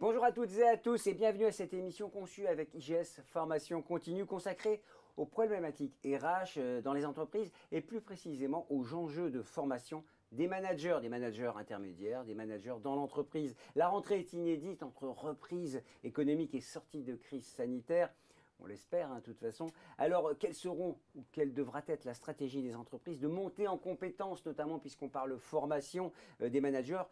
Bonjour à toutes et à tous et bienvenue à cette émission conçue avec IGS Formation Continue consacrée aux problématiques RH dans les entreprises et plus précisément aux enjeux de formation des managers intermédiaires, des managers dans l'entreprise. La rentrée est inédite entre reprise économique et sortie de crise sanitaire. On l'espère, de toute façon. Alors, quelles seront ou quelle devra être la stratégie des entreprises de monter en compétences, notamment puisqu'on parle formation des managers,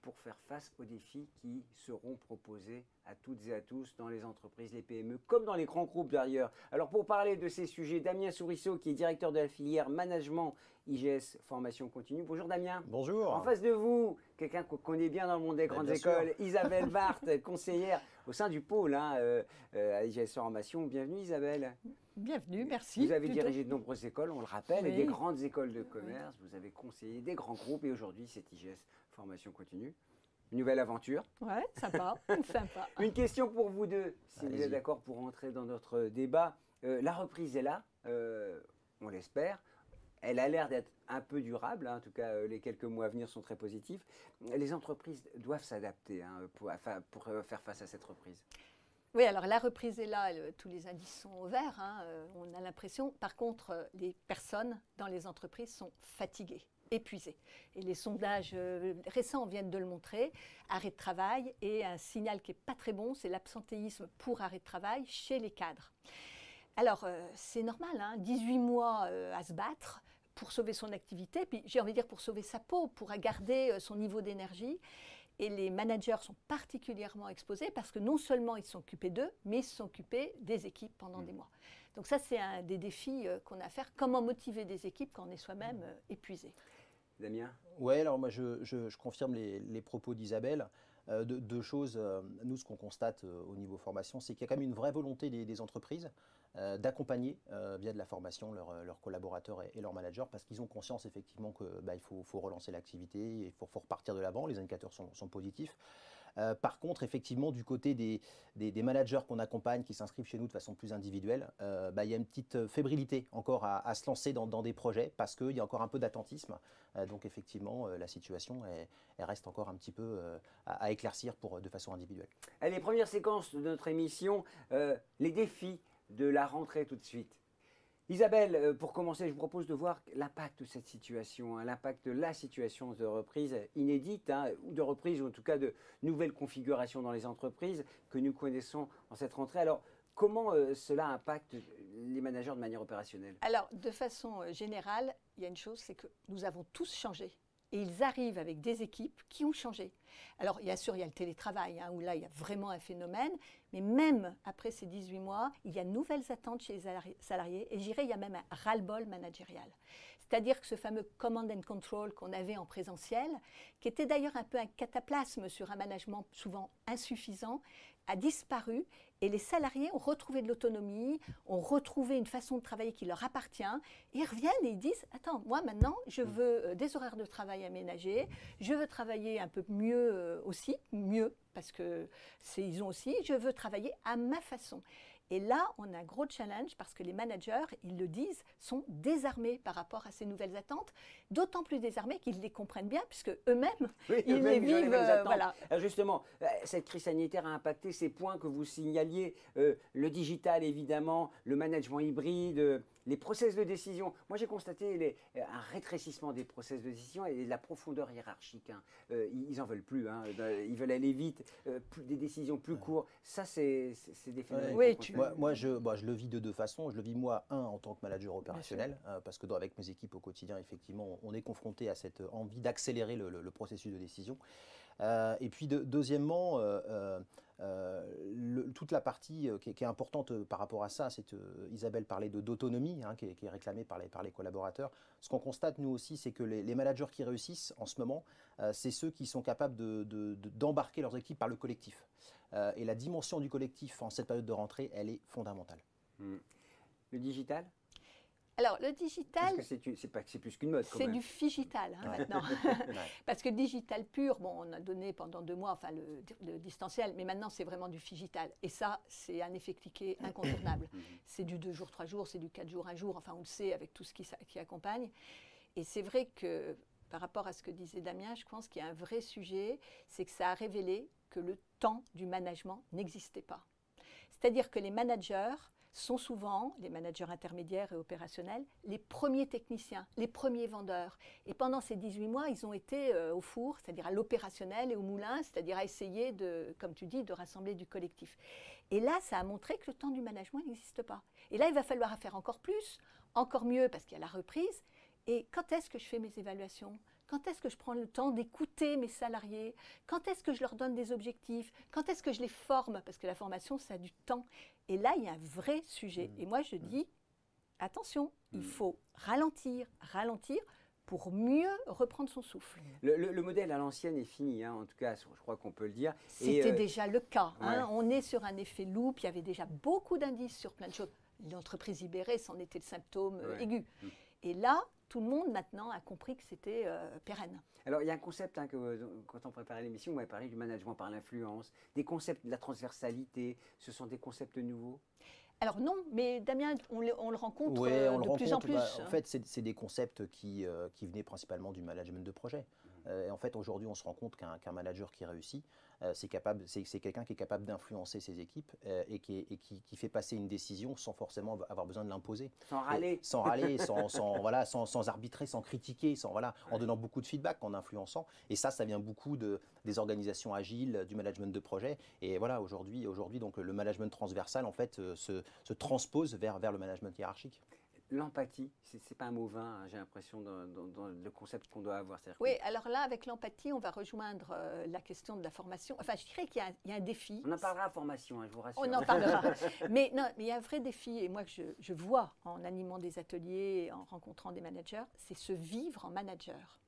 pour faire face aux défis qui seront proposés à toutes et à tous dans les entreprises, les PME, comme dans les grands groupes d'ailleurs. Alors pour parler de ces sujets, Damien Sourisseau, qui est directeur de la filière Management IGS Formation Continue. Bonjour Damien. Bonjour. En face de vous, quelqu'un qu'on connaît bien dans le monde des grandes écoles, Isabelle Barthes, conseillère au sein du pôle à IGS Formation. Bienvenue Isabelle. Bienvenue, merci. Vous avez dirigé de nombreuses écoles, on le rappelle, Oui. et des grandes écoles de commerce. Oui. Vous avez conseillé des grands groupes et aujourd'hui, c'est IGS Formation Continue. Une nouvelle aventure. Ouais, sympa, sympa. Une question pour vous deux, si vous êtes d'accord pour entrer dans notre débat. La reprise est là, on l'espère. Elle a l'air d'être un peu durable, en tout cas les quelques mois à venir sont très positifs. Les entreprises doivent s'adapter pour faire face à cette reprise. Oui, alors la reprise est là, tous les indices sont au vert, on a l'impression. Par contre, les personnes dans les entreprises sont fatiguées, épuisées. Et les sondages récents viennent de le montrer. Arrêt de travail et un signal qui n'est pas très bon, c'est l'absentéisme pour arrêt de travail chez les cadres. Alors, c'est normal, 18 mois à se battre pour sauver son activité, puis j'ai envie de dire pour sauver sa peau, pour garder son niveau d'énergie. Et les managers sont particulièrement exposés parce que non seulement ils sont occupés d'eux, mais ils sont occupés des équipes pendant des mois. Donc ça, c'est un des défis qu'on a à faire. Comment motiver des équipes quand on est soi-même épuisé? Damien? Oui, alors moi je confirme les propos d'Isabelle. Deux choses, nous ce qu'on constate au niveau formation, c'est qu'il y a quand même une vraie volonté des entreprises d'accompagner via de la formation leurs collaborateurs et leurs managers parce qu'ils ont conscience effectivement qu'il faut relancer l'activité, il faut repartir de l'avant, les indicateurs sont positifs. Par contre, effectivement, du côté des managers qu'on accompagne, qui s'inscrivent chez nous de façon plus individuelle, il y a une petite fébrilité encore à se lancer dans des projets parce qu'il y a encore un peu d'attentisme. Donc effectivement, la situation elle reste encore un petit peu à éclaircir de façon individuelle. Allez, première séquence de notre émission, les défis de la rentrée tout de suite. Isabelle, pour commencer, je vous propose de voir l'impact de cette situation, l'impact de la situation de reprise inédite, ou de reprise, ou en tout cas de nouvelles configurations dans les entreprises que nous connaissons en cette rentrée. Alors, comment cela impacte les managers de manière opérationnelle? Alors, de façon générale, il y a une chose, c'est que nous avons tous changé. Et ils arrivent avec des équipes qui ont changé. Alors, bien sûr, il y a le télétravail, où là, il y a vraiment un phénomène. Mais même après ces 18 mois, il y a de nouvelles attentes chez les salariés. Et je dirais, il y a même un ras-le-bol managérial. C'est-à-dire que ce fameux command and control qu'on avait en présentiel, qui était d'ailleurs un peu un cataplasme sur un management souvent insuffisant, a disparu. Et les salariés ont retrouvé de l'autonomie, ont retrouvé une façon de travailler qui leur appartient. Et ils reviennent et ils disent, attends, moi maintenant, je veux des horaires de travail aménagés, je veux travailler un peu mieux aussi, mieux, parce que ils ont aussi, je veux travailler à ma façon. Et là, on a un gros challenge parce que les managers, ils le disent, sont désarmés par rapport à ces nouvelles attentes, d'autant plus désarmés qu'ils les comprennent bien puisque eux-mêmes, ils les vivent. Voilà. Alors justement, cette crise sanitaire a impacté ces points que vous signaliez, le digital évidemment, le management hybride, les process de décision. Moi, j'ai constaté un rétrécissement des process de décision et de la profondeur hiérarchique. Ils n'en veulent plus, ils veulent aller vite, des décisions plus courtes. Ça, c'est des phénomènes. Oui, Moi, je le vis de deux façons. Je le vis moi, en tant que manager opérationnel, parce que avec mes équipes au quotidien, effectivement, on est confronté à cette envie d'accélérer le processus de décision. Et puis, deuxièmement, toute la partie qui est importante par rapport à ça, c'est Isabelle parlait d'autonomie, qui est réclamée par les collaborateurs. Ce qu'on constate, nous aussi, c'est que les managers qui réussissent en ce moment, c'est ceux qui sont capables d'embarquer leurs équipes par le collectif. Et la dimension du collectif en cette période de rentrée, elle est fondamentale. Le digital? Alors, le digital, c'est plus qu'une mode quand c'est même. du figital maintenant. Parce que le digital pur, on a donné pendant 2 mois le distanciel, mais maintenant c'est vraiment du figital. Et ça, c'est un effet cliqué incontournable. C'est du 2 jours, 3 jours, c'est du 4 jours, 1 jour, enfin on le sait avec tout ce qui accompagne. Et c'est vrai que par rapport à ce que disait Damien, je pense qu'il y a un vrai sujet, c'est que ça a révélé que le temps du management n'existait pas. C'est-à-dire que les managers sont souvent, les managers intermédiaires et opérationnels, les premiers techniciens, les premiers vendeurs. Et pendant ces 18 mois, ils ont été au four, c'est-à-dire à l'opérationnel et au moulin, c'est-à-dire à essayer, comme tu dis, de rassembler du collectif. Et là, ça a montré que le temps du management n'existe pas. Et là, il va falloir faire encore plus, encore mieux, parce qu'il y a la reprise. Et quand est-ce que je fais mes évaluations ? Quand est-ce que je prends le temps d'écouter mes salariés? Quand est-ce que je leur donne des objectifs? Quand est-ce que je les forme? Parce que la formation, ça a du temps. Et là, il y a un vrai sujet. Et moi, je dis, attention, il faut ralentir, ralentir pour mieux reprendre son souffle. Le modèle à l'ancienne est fini, hein, en tout cas, je crois qu'on peut le dire. C'était déjà le cas. Hein. Ouais. On est sur un effet loupe, il y avait déjà beaucoup d'indices sur plein de choses. L'entreprise libérée, c'en était le symptôme aigu. Et là, tout le monde maintenant a compris que c'était pérenne. Alors il y a un concept, hein, quand on préparait l'émission, on m'avait parlé du management par l'influence, des concepts de la transversalité, ce sont des concepts nouveaux? Alors non, mais Damien, on le rencontre Oui, on le de plus en plus. En fait, c'est des concepts qui venaient principalement du management de projet. Et en fait, aujourd'hui, on se rend compte qu'un manager qui réussit, c'est quelqu'un qui est capable d'influencer ses équipes et qui fait passer une décision sans forcément avoir besoin de l'imposer. Sans râler. Sans râler, sans arbitrer, sans critiquer, en donnant beaucoup de feedback, en influençant. Et ça vient beaucoup des organisations agiles, du management de projet. Et voilà, aujourd'hui, donc, le management transversal, en fait, se transpose vers le management hiérarchique. L'empathie, c'est pas un mot vain, hein, j'ai l'impression, dans le concept qu'on doit avoir. Oui, alors là, avec l'empathie, on va rejoindre la question de la formation. Enfin, je dirais qu'il y a un défi. On en parlera à formation, hein, je vous rassure. On en parlera. Mais non, mais il y a un vrai défi, et moi que je vois en animant des ateliers, en rencontrant des managers, c'est se vivre en manager.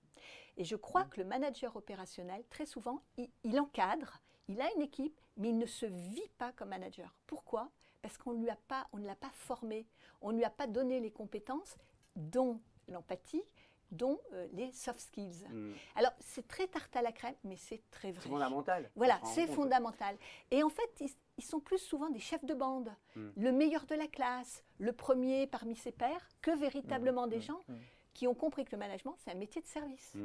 Et je crois que le manager opérationnel, très souvent, il encadre, il a une équipe, mais il ne se vit pas comme manager. Pourquoi ? Parce qu'on ne l'a pas formé, on ne lui a pas donné les compétences, dont l'empathie, dont les soft skills. Alors, c'est très tarte à la crème, mais c'est très vrai. C'est fondamental. Voilà, c'est fondamental. Et en fait, ils sont plus souvent des chefs de bande, le meilleur de la classe, le premier parmi ses pairs, que véritablement des gens qui ont compris que le management, c'est un métier de service.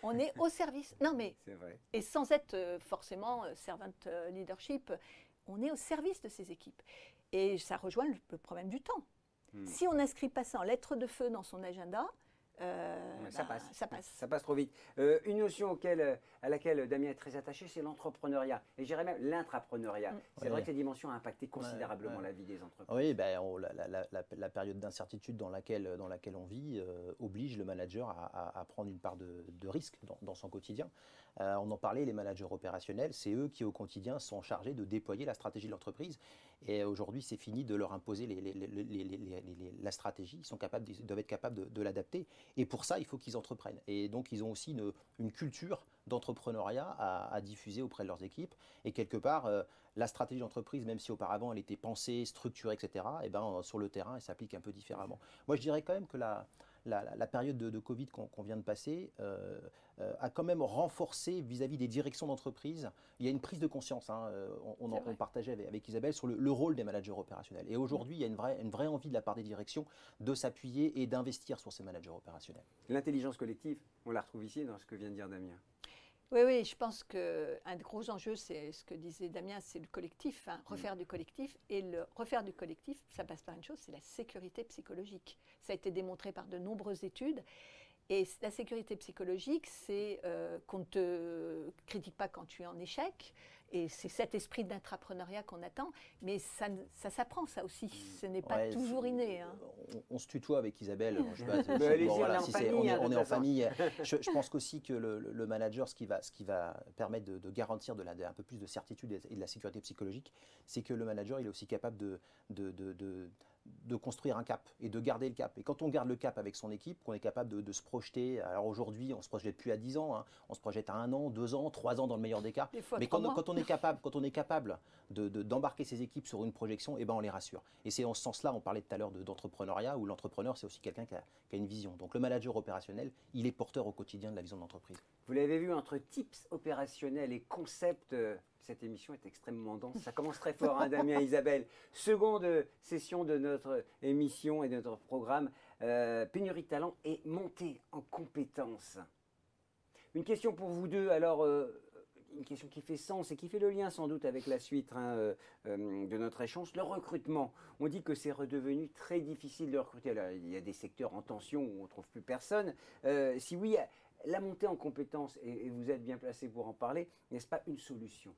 On est au service. Non, mais, c'est vrai. Et sans être forcément servant leadership, on est au service de ces équipes. Et ça rejoint le problème du temps. Si on n'inscrit pas ça en lettres de feu dans son agenda, ça passe. Ça passe. Ça passe trop vite. Une notion à laquelle Damien est très attaché, c'est l'entrepreneuriat. Et je dirais même l'intrapreneuriat. C'est vrai que cette dimension a impacté considérablement la vie des entreprises. Oui, la période d'incertitude dans laquelle on vit oblige le manager à prendre une part de risque dans son quotidien. On en parlait, les managers opérationnels, c'est eux qui au quotidien sont chargés de déployer la stratégie de l'entreprise. Et aujourd'hui, c'est fini de leur imposer la stratégie. Ils doivent être capables de l'adapter. Et pour ça, il faut qu'ils entreprennent. Et donc, ils ont aussi une culture d'entrepreneuriat à diffuser auprès de leurs équipes. Et quelque part, la stratégie d'entreprise, même si auparavant elle était pensée, structurée, etc., et ben, sur le terrain, elle s'applique un peu différemment. Moi, je dirais quand même que la période de Covid qu'on vient de passer a quand même renforcé vis-à-vis des directions d'entreprise. Il y a une prise de conscience, hein, on partageait avec Isabelle, sur le rôle des managers opérationnels. Et aujourd'hui, il y a une vraie envie de la part des directions de s'appuyer et d'investir sur ces managers opérationnels. L'intelligence collective, on la retrouve ici dans ce que vient de dire Damien. Oui, je pense qu'un des gros enjeux, c'est ce que disait Damien, c'est le collectif, hein, refaire du collectif. Et le refaire du collectif, ça passe par une chose, c'est la sécurité psychologique. Ça a été démontré par de nombreuses études. Et la sécurité psychologique, c'est qu'on ne te critique pas quand tu es en échec. Et c'est cet esprit d'intrapreneuriat qu'on attend. Mais ça s'apprend, ça aussi. Ce n'est pas toujours inné. Hein. On se tutoie avec Isabelle. On est en famille. Je pense qu'aussi que le manager, ce qui va permettre de garantir un peu plus de certitude et de la sécurité psychologique, c'est que le manager, il est aussi capable de construire un cap et de garder le cap. Et quand on garde le cap avec son équipe, qu'on est capable de se projeter, alors aujourd'hui, on ne se projette plus à 10 ans, hein, on se projette à 1 an, 2 ans, 3 ans dans le meilleur des cas. Mais quand on est capable d'embarquer ses équipes sur une projection, eh ben on les rassure. Et c'est en ce sens-là, on parlait tout à l'heure d'entrepreneuriat, où l'entrepreneur, c'est aussi quelqu'un qui a une vision. Donc le manager opérationnel, il est porteur au quotidien de la vision de l'entreprise. Vous l'avez vu, entre tips opérationnels et concepts, cette émission est extrêmement dense. Ça commence très fort, hein, Damien et Isabelle. Seconde session de notre émission et de notre programme, pénurie de talent et montée en compétences. Une question pour vous deux. Alors, une question qui fait sens et qui fait le lien sans doute avec la suite de notre échange. Le recrutement. On dit que c'est redevenu très difficile de recruter. Alors, il y a des secteurs en tension où on ne trouve plus personne. Si oui, la montée en compétences, et vous êtes bien placé pour en parler, n'est-ce pas une solution?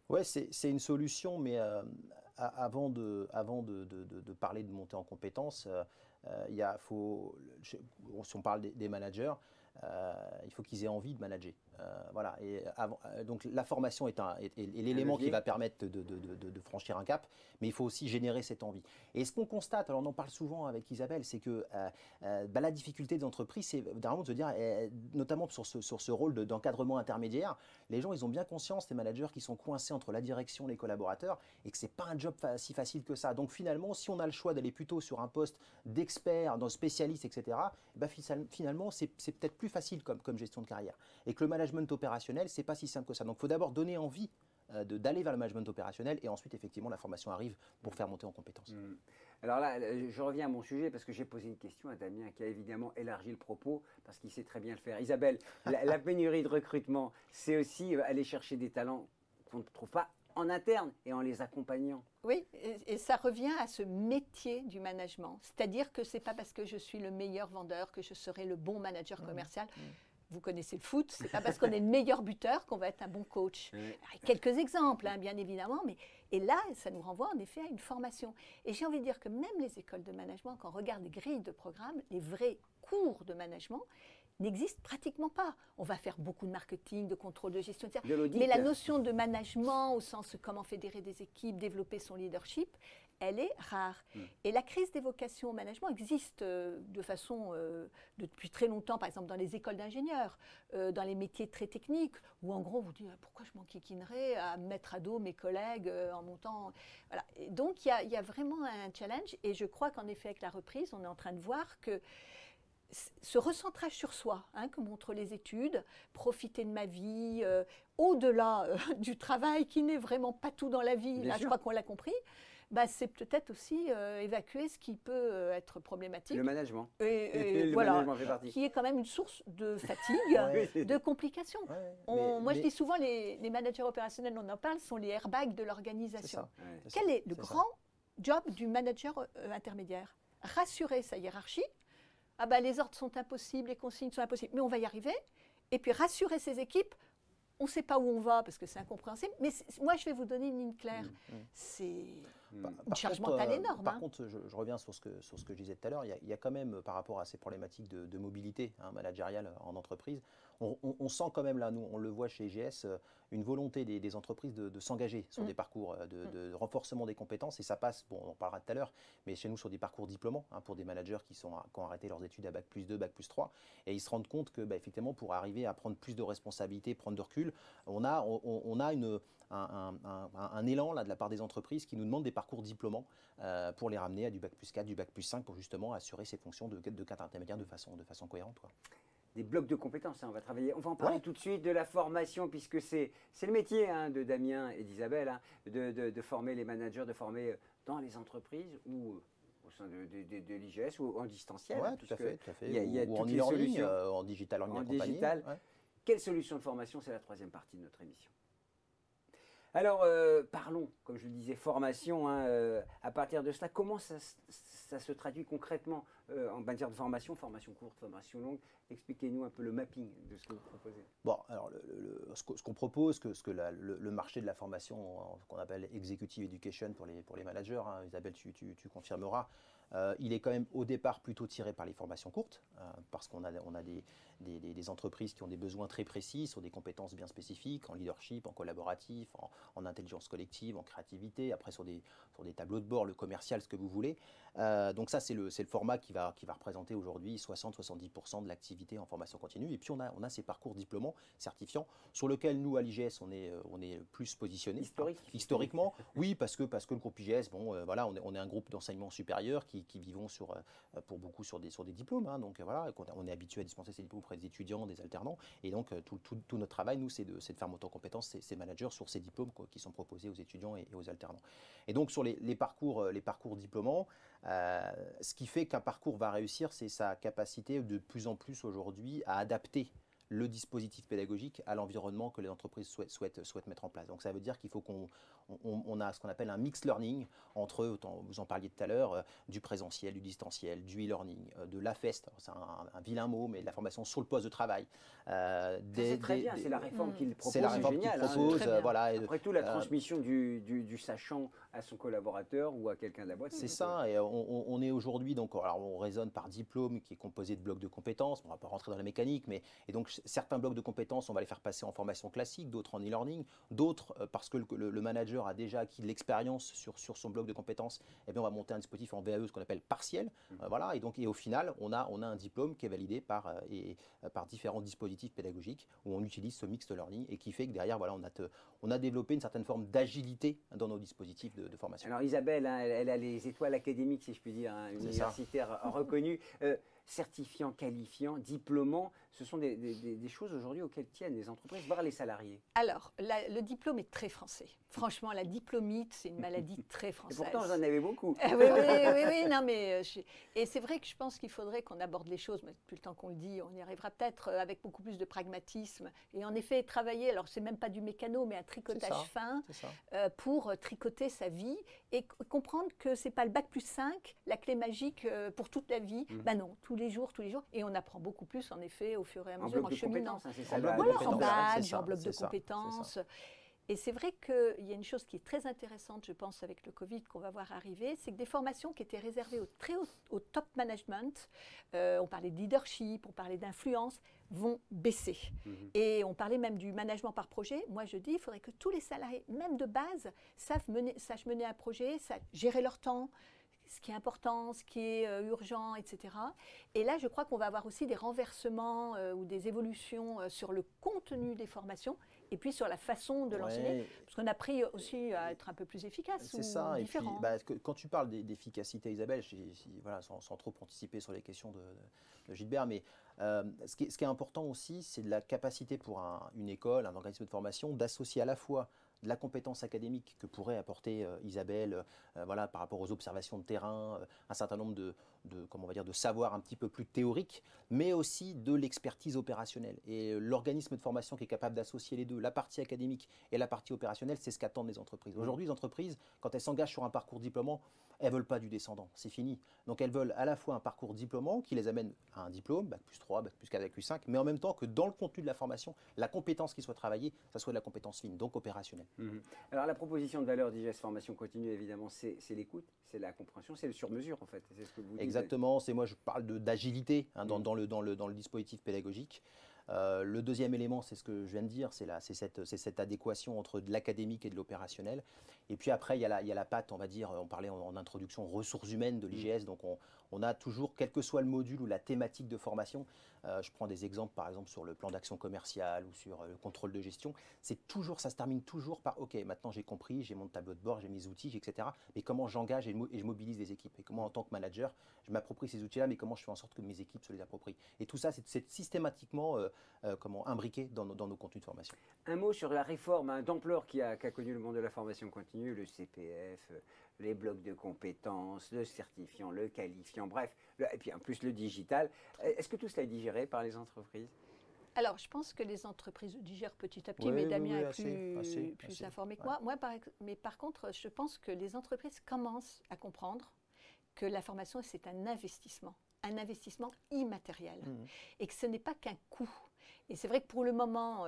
Oui, c'est une solution, mais avant de parler de montée en compétences, si on parle des managers, il faut qu'ils aient envie de manager. Voilà. Donc la formation est l'élément qui va permettre de franchir un cap, mais il faut aussi générer cette envie. Et ce qu'on constate, alors on en parle souvent avec Isabelle, c'est que la difficulté des entreprises, c'est vraiment de se dire, notamment sur ce rôle d'encadrement intermédiaire, les gens, ils ont bien conscience, les managers, qui sont coincés entre la direction et les collaborateurs, et que ce n'est pas un job si facile que ça. Donc finalement, si on a le choix d'aller plutôt sur un poste d'expert, d'un spécialiste, etc., ben finalement, c'est peut-être plus facile comme gestion de carrière. Et que le management opérationnel, c'est pas si simple que ça. Donc il faut d'abord donner envie d'aller vers le management opérationnel, et ensuite, effectivement, la formation arrive pour faire monter en compétences. Alors là, je reviens à mon sujet parce que j'ai posé une question à Damien qui a évidemment élargi le propos parce qu'il sait très bien le faire. Isabelle, la pénurie de recrutement, c'est aussi aller chercher des talents qu'on ne trouve pas en interne et en les accompagnant. Oui, et ça revient à ce métier du management. C'est-à-dire que ce n'est pas parce que je suis le meilleur vendeur que je serai le bon manager commercial. Vous connaissez le foot, ce n'est pas parce qu'on est le meilleur buteur qu'on va être un bon coach. Quelques exemples, bien évidemment, et là, ça nous renvoie en effet à une formation. Et j'ai envie de dire que même les écoles de management, quand on regarde les grilles de programme, les vrais cours de management n'existent pratiquement pas. On va faire beaucoup de marketing, de contrôle de gestion, etc. Mais la notion de management, au sens de comment fédérer des équipes, développer son leadership, elle est rare. Et la crise des vocations au management existe de façon depuis très longtemps, par exemple dans les écoles d'ingénieurs, dans les métiers très techniques, où en gros on vous dit pourquoi je m'enquiquinerais à mettre à dos mes collègues en montant. Voilà. Et donc il y a vraiment un challenge, et je crois qu'en effet avec la reprise, on est en train de voir que ce recentrage sur soi que montrent les études, profiter de ma vie, au-delà du travail qui n'est vraiment pas tout dans la vie, là je crois qu'on l'a compris, c'est peut-être aussi évacuer ce qui peut être problématique. Le management. Et le voilà, management fait partie. qui est quand même une source de fatigue, de complications. Moi, je dis souvent, les managers opérationnels, on en parle, sont les airbags de l'organisation. Quel est le grand job du manager intermédiaire? Rassurer sa hiérarchie. Les ordres sont impossibles, les consignes sont impossibles, mais on va y arriver. Et puis rassurer ses équipes. On ne sait pas où on va parce que c'est incompréhensible, mais moi je vais vous donner une ligne claire. C'est une charge mentale énorme. Par contre, je reviens sur ce que je disais tout à l'heure, il y a quand même, par rapport à ces problématiques de mobilité managériale en entreprise, on sent quand même là, nous on le voit chez IGS, une volonté des entreprises de s'engager sur des parcours de renforcement des compétences, et ça passe, on en parlera tout à l'heure, mais chez nous sur des parcours diplômants, pour des managers qui ont arrêté leurs études à Bac+2, Bac+3, et ils se rendent compte que effectivement pour arriver à prendre plus de responsabilités, prendre de recul, on a un élan là, de la part des entreprises qui nous demandent des parcours diplômants pour les ramener à du Bac+4, du Bac+5 pour justement assurer ces fonctions de cadre intermédiaire de façon cohérente. Des blocs de compétences, on va travailler. On va en parler tout de suite de la formation, puisque c'est le métier de Damien et d'Isabelle, de former les managers, de former dans les entreprises ou au sein de l'IGS ou en distanciel. Oui, tout à fait. Il y a ou en e-learning, en digital learning accompagné. Quelle solution de formation? C'est la troisième partie de notre émission. Alors, parlons, comme je le disais, formation. À partir de cela, comment ça se traduit concrètement en matière de formation courte, formation longue? Expliquez-nous un peu le mapping de ce que vous proposez. Bon, alors ce qu'on propose, le marché de la formation qu'on appelle executive education pour les managers, Isabelle, tu confirmeras, il est quand même au départ plutôt tiré par les formations courtes, parce qu'on a des entreprises qui ont des besoins très précis sur des compétences bien spécifiques, en leadership, en collaboratif, en intelligence collective, en créativité, après sur des tableaux de bord, le commercial, ce que vous voulez. Donc ça, c'est le format qui va représenter aujourd'hui 60-70% de l'activité en formation continue. Et puis on a ces parcours diplômants certifiants sur lesquels nous, à l'IGS, on est plus positionnés. Historiquement, oui, parce que le groupe IGS, voilà, on est un groupe d'enseignement supérieur qui vivons pour beaucoup sur des diplômes. Donc voilà, on est habitué à dispenser ces diplômes auprès des étudiants, des alternants. Et donc tout notre travail, nous, c'est de faire monter en compétence ces managers sur ces diplômes qui sont proposés aux étudiants et aux alternants. Et donc sur les parcours diplômants, ce qui fait qu'un parcours va réussir, c'est sa capacité de plus en plus aujourd'hui à adapter le dispositif pédagogique à l'environnement que les entreprises souhaitent mettre en place. Donc ça veut dire qu'il faut qu'on a ce qu'on appelle un mixed learning entre, vous en parliez tout à l'heure, du présentiel, du distanciel, du e-learning, de l'AFEST, c'est un vilain mot, mais de la formation sur le poste de travail. C'est très bien, c'est la réforme qu'il propose. C'est la réforme qu'il propose. Voilà, après tout, la transmission du sachant à son collaborateur ou à quelqu'un de la boîte. C'est ça, et on est aujourd'hui, donc alors on raisonne par diplôme qui est composé de blocs de compétences, on ne va pas rentrer dans la mécanique, et donc certains blocs de compétences, on va les faire passer en formation classique, d'autres en e-learning, d'autres parce que le manager a déjà acquis de l'expérience sur son bloc de compétences, et bien on va monter un dispositif en VAE, ce qu'on appelle partiel, voilà, et au final, on a un diplôme qui est validé par différents dispositifs pédagogiques où on utilise ce mixed learning et qui fait que derrière, voilà, on a développé une certaine forme d'agilité dans nos dispositifs de formation. Alors Isabelle, hein, elle a les étoiles académiques, si je puis dire, hein, universitaires reconnues. Certifiant, qualifiant, diplômant, ce sont des choses aujourd'hui auxquelles tiennent les entreprises, voire les salariés. Alors, le diplôme est très français. Franchement, la diplomite, c'est une maladie très française. Et pourtant, j'en avais beaucoup. Oui, non, mais et c'est vrai que je pense qu'il faudrait qu'on aborde les choses, mais depuis le temps qu'on le dit, on y arrivera peut-être avec beaucoup plus de pragmatisme. Et en effet, travailler, alors c'est même pas du mécano, mais un tricotage fin pour tricoter sa vie et comprendre que c'est pas le bac+5, la clé magique pour toute la vie. Ben non, tous les jours. Et on apprend beaucoup plus, en effet, au fur et à mesure, en cheminant. En badge, en bloc de compétences. Et c'est vrai qu'il y a une chose qui est très intéressante, je pense, avec le Covid qu'on va voir arriver, c'est que des formations qui étaient réservées au top management, on parlait de leadership, on parlait d'influence, vont baisser. Et on parlait même du management par projet. Moi, je dis, il faudrait que tous les salariés, même de base, sachent mener un projet, gérer leur temps, ce qui est important, ce qui est urgent, etc. Et là, je crois qu'on va avoir aussi des renversements ou des évolutions sur le contenu des formations et puis sur la façon de l'enseigner, parce qu'on a appris aussi à être un peu plus efficace ou différent. Et puis, quand tu parles d'efficacité, Isabelle, voilà, sans trop anticiper sur les questions de Gilbert, mais ce qui est important aussi, c'est de la capacité pour une école, un organisme de formation, d'associer à la fois de la compétence académique que pourrait apporter Isabelle, voilà, par rapport aux observations de terrain, un certain nombre de savoirs un petit peu plus théoriques, mais aussi de l'expertise opérationnelle. Et l'organisme de formation qui est capable d'associer les deux, la partie académique et la partie opérationnelle, c'est ce qu'attendent les entreprises. Aujourd'hui, les entreprises, quand elles s'engagent sur un parcours diplômant, elles ne veulent pas du descendant, c'est fini. Donc elles veulent à la fois un parcours diplômant qui les amène à un diplôme, bac+3, bac+4, bac+5, mais en même temps que dans le contenu de la formation, la compétence qui soit travaillée, ça soit de la compétence fine, donc opérationnelle. Alors la proposition de valeur d'IGES Formation Continue, évidemment, c'est l'écoute, c'est la compréhension, c'est le sur-mesure en fait. C'est ce que vous dites. Exactement, moi je parle d'agilité dans le dispositif pédagogique. Le deuxième élément, c'est ce que je viens de dire, c'est cette adéquation entre de l'académique et de l'opérationnel. Et puis après, il y a la patte, on va dire, on parlait en introduction, ressources humaines de l'IGS, donc on a toujours, quel que soit le module ou la thématique de formation, je prends des exemples par exemple sur le plan d'action commerciale ou sur le contrôle de gestion, ça se termine toujours par ok, maintenant j'ai compris, j'ai mon tableau de bord, j'ai mes outils, etc. Mais comment j'engage et je mobilise les équipes, et comment en tant que manager je m'approprie ces outils-là, mais comment je fais en sorte que mes équipes se les approprient. Et tout ça, c'est systématiquement imbriqué dans nos contenus de formation. Un mot sur la réforme d'ampleur qu'a connu le monde de la formation continue, le CPF, les blocs de compétences, le certifiant, le qualifiant, bref, et puis en plus le digital. Est-ce que tout cela est digéré par les entreprises ? Alors, je pense que les entreprises digèrent petit à petit, mais Damien est plus informé que moi. Mais par contre, je pense que les entreprises commencent à comprendre que la formation, c'est un investissement immatériel, et que ce n'est pas qu'un coût. Et c'est vrai que pour le moment,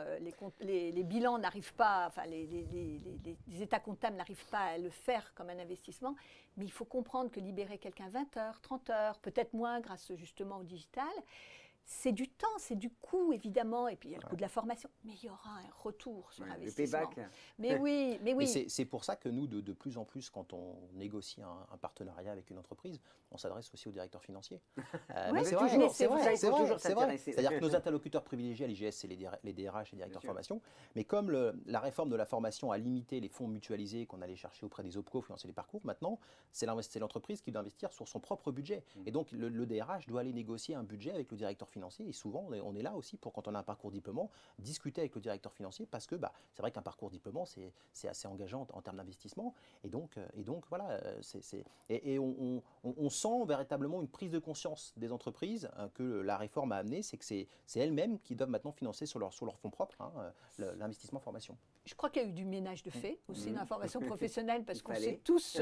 les bilans n'arrivent pas, enfin les états comptables n'arrivent pas à le faire comme un investissement, mais il faut comprendre que libérer quelqu'un 20 heures, 30 heures, peut-être moins grâce justement au digital, c'est du temps, c'est du coût évidemment, et puis il y a le coût de la formation, mais il y aura un retour sur investissement. Le payback. Mais oui. Et c'est pour ça que nous, de plus en plus, quand on négocie un partenariat avec une entreprise, on s'adresse aussi au directeur financier. Mais c'est vrai. C'est-à-dire que nos interlocuteurs privilégiés à l'IGS, c'est les DRH et les directeurs de formation. Mais comme la réforme de la formation a limité les fonds mutualisés qu'on allait chercher auprès des OPCO, financer les parcours, maintenant, c'est l'entreprise qui doit investir sur son propre budget. Et donc, le DRH doit aller négocier un budget avec le directeur financier financier. Et souvent, on est là aussi pour, quand on a un parcours diplômant, discuter avec le directeur financier parce que c'est vrai qu'un parcours diplômant, c'est assez engageant en termes d'investissement. Et donc voilà, on sent véritablement une prise de conscience des entreprises que la réforme a amené, c'est que c'est elles-mêmes qui doivent maintenant financer sur leur fonds propres l'investissement formation. Je crois qu'il y a eu du ménage de fait aussi dans la formation professionnelle parce qu'on fallait. sait tous,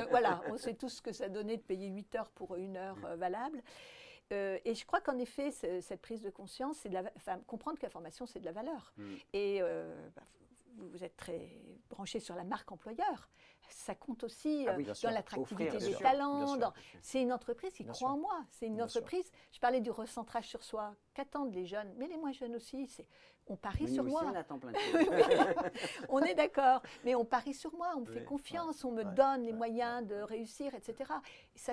on sait tous ce que ça donnait de payer 8 heures pour 1 heure valable. Et je crois qu'en effet, cette prise de conscience, c'est comprendre que la formation, c'est de la valeur. Et vous êtes très branché sur la marque employeur. Ça compte aussi dans l'attractivité des talents. C'est une entreprise qui croit en moi. C'est une entreprise. Je parlais du recentrage sur soi. Qu'attendent les jeunes, mais les moins jeunes aussi. On parie sur moi. On attend plein de choses. On est d'accord. Mais on parie sur moi. On me fait confiance. On me donne les moyens de réussir, etc. Et ça,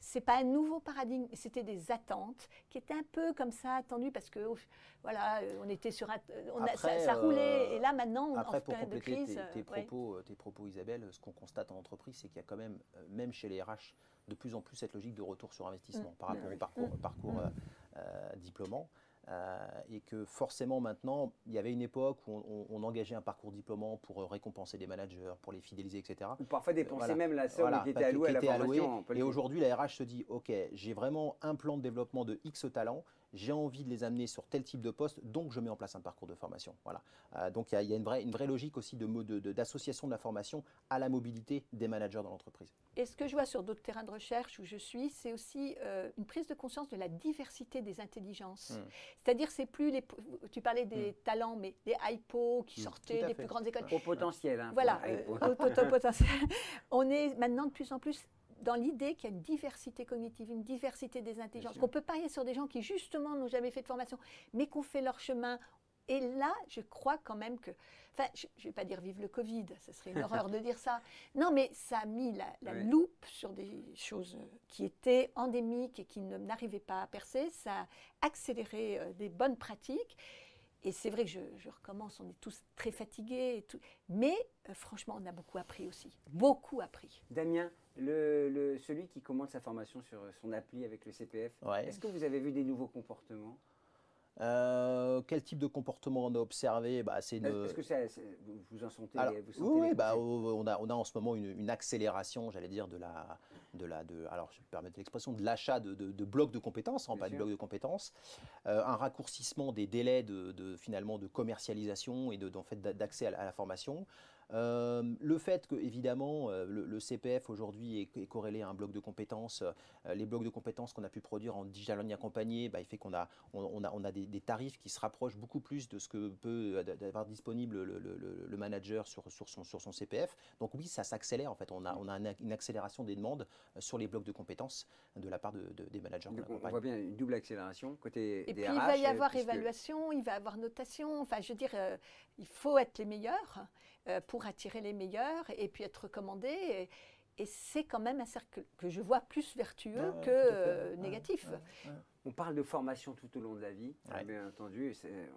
c'est pas un nouveau paradigme, c'était des attentes qui étaient un peu comme ça attendues parce que voilà, on était sur ça roulait et là maintenant après, en pour période de compléter crise. tes propos Isabelle, ce qu'on constate en entreprise, c'est qu'il y a quand même, même chez les RH, de plus en plus cette logique de retour sur investissement par rapport au parcours diplômant. Et que forcément maintenant, il y avait une époque où on engageait un parcours diplômant pour récompenser des managers, pour les fidéliser, etc. Ou parfois dépenser même la somme qui était allouée à la formation. Et aujourd'hui, la RH se dit, OK, j'ai vraiment un plan de développement de X talents, j'ai envie de les amener sur tel type de poste, donc je mets en place un parcours de formation. Voilà. Donc il y a une vraie logique aussi d'association de la formation à la mobilité des managers dans l'entreprise. Et ce que je vois sur d'autres terrains de recherche où je suis, c'est aussi une prise de conscience de la diversité des intelligences. C'est-à-dire, c'est plus tu parlais des talents, mais les hypos qui sortaient des plus grandes écoles. Au potentiel. Voilà, au potentiel. On est maintenant de plus en plus dans l'idée qu'il y a une diversité cognitive, une diversité des intelligences, qu'on peut parier sur des gens qui justement n'ont jamais fait de formation, mais qui ont fait leur chemin. Et là, je crois quand même que, enfin, je ne vais pas dire vive le Covid, ce serait une horreur de dire ça. Non, mais ça a mis la loupe sur des choses qui étaient endémiques et qui n'arrivaient pas à percer. Ça a accéléré des bonnes pratiques. Et c'est vrai que je recommence, on est tous très fatigués, et tout, mais franchement, on a beaucoup appris aussi. Beaucoup appris. Damien, celui qui commande sa formation sur son appli avec le CPF, est-ce que vous avez vu des nouveaux comportements ? Quel type de comportement on a observé? Est-ce que vous en sentez? Oui, on a en ce moment une accélération, j'allais dire, alors je vais me permettre l'expression, de l'achat de blocs de compétences, pas de blocs de compétences, un raccourcissement des délais finalement de commercialisation et d'accès à la formation. Le fait que, évidemment, le CPF aujourd'hui est corrélé à un bloc de compétences, les blocs de compétences qu'on a pu produire en digital learning accompagné, il fait qu'on a des tarifs qui se rapprochent beaucoup plus de ce que peut avoir disponible le manager sur son CPF. Donc oui, ça s'accélère en fait. On a une accélération des demandes sur les blocs de compétences de la part des managers. Donc on voit bien une double accélération côté et des puis RH, il va y avoir évaluation, il va y avoir notation. Enfin, je veux dire, il faut être les meilleurs pour attirer les meilleurs et puis être recommandé. Et c'est quand même un cercle que je vois plus vertueux que négatif. On parle de formation tout au long de la vie, bien entendu.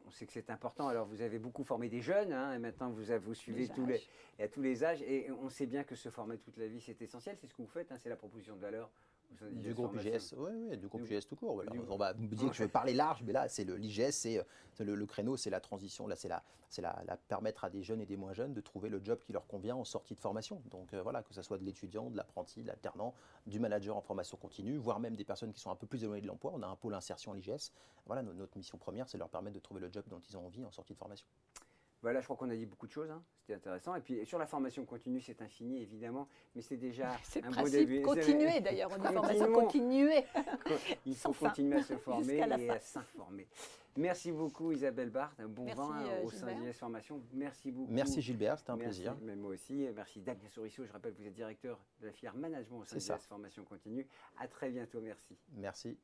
On sait que c'est important. Alors, vous avez beaucoup formé des jeunes, et maintenant vous suivez à tous les âges. Et on sait bien que se former toute la vie, c'est essentiel. C'est ce que vous faites, c'est la proposition de valeur. Du groupe IGS, du groupe IGS tout court. Voilà. On va me dire que je vais parler large, mais là, c'est l'IGS, c'est le créneau, c'est la transition. Là, c'est permettre à des jeunes et des moins jeunes de trouver le job qui leur convient en sortie de formation. Donc voilà, que ce soit de l'étudiant, de l'apprenti, de l'alternant, du manager en formation continue, voire même des personnes qui sont un peu plus éloignées de l'emploi. On a un pôle insertion à l'IGS. Voilà, notre mission première, c'est leur permettre de trouver le job dont ils ont envie en sortie de formation. Voilà, je crois qu'on a dit beaucoup de choses, c'était intéressant. Et puis sur la formation continue, c'est infini évidemment, mais c'est déjà un beau début. Continuer d'ailleurs, on dit formation continuée. Il faut continuer à se former et à s'informer. Merci beaucoup Isabelle Barthes, bon vent au sein d'IGS Formation. Merci beaucoup. Merci Gilbert, c'était un plaisir. Mais moi aussi, merci Damien Souriceau, je rappelle que vous êtes directeur de la filière management au sein d'IGS Formation continue. À très bientôt, merci. Merci.